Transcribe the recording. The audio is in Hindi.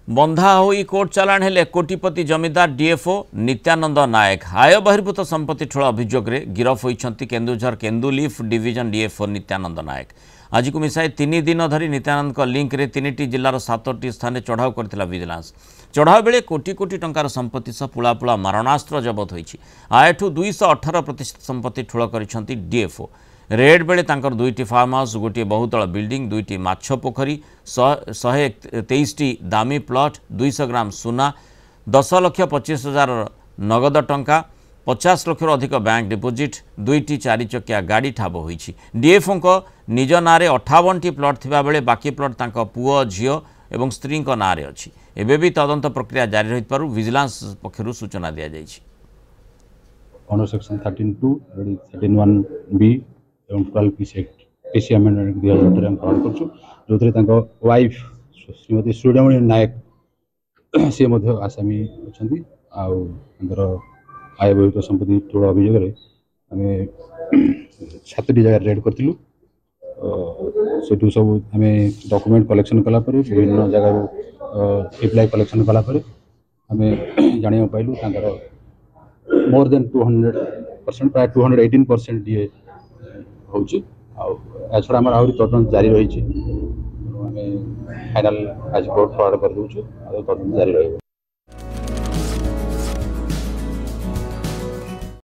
बंधा होई कोर्ट चालाण हेले कोटिपति जमीदार डीएफओ नित्यानंद नायक आय बहिर्भूत संपत्ति ठूल अभियोग गिरफ होती केन्दुझर केन्दुलीफ डिविजन डीएफओ नित्यानंद नायक आज को मिसाई 3 दिन धरी नित्यानंद लिंक रे 3टी जिलार 7टी स्थान चढ़ाऊ करथिला विजिलेंस। चढ़ाऊ बेले कोटी कोटी टंकार संपत्ति सह पुलापुला मारणास्त्र जबत होईछि। आयठू 218% संपत्ति ठूल करिसेंती डीएफओ। रेड बेले तांकर 2टी फार्म हाउस, गोटे बहुतल बिल्डिंग, 2टी माछ पोखरी, 123टी दामी प्लॉट, 200 ग्राम सुना, 10,25,000 नगद टंका, 50 लाख अधिक बैंक डिपोजिट, 2टी 4 चकिया गाड़ी ठाब होईछि। डीएफओ को निज नारे 58टी प्लॉट थिबा बेले बाकी प्लॉट तांको पुओ झियो एवं स्त्री को नारे अछि। एबे भी तदंत प्रक्रिया जारी रहितबारु विजिलेंस पक्षरु सूचना दिया जाइछि। अंडर सेक्शन 13(2) 13(1)(b) एवं 12 पीसी अमेंडमेंट 2018 हम प्रदान करछु, जोथरे तांको वाइफ श्रीमती सूर्यमणि नायक से मध्य आसामी अछंती आउ अंदर आय बहिर्भूत संपत्ति ठूल अभियोग रे हमें 7टी जगह रेड करथिलु। सेटू सब हमें डॉक्यूमेंट कलेक्शन कला पर विभिन्न जगह एप्लाई कलेक्शन कला पर हमें जानिया पाइलु तांकर मोर देन 200% प्राय 218% डीए होची। छड़ा आम आहरी तदंत जारी रही। फाइनाल आज कोर्ट फरवर्ड कर दूँ, तदंत जारी रही।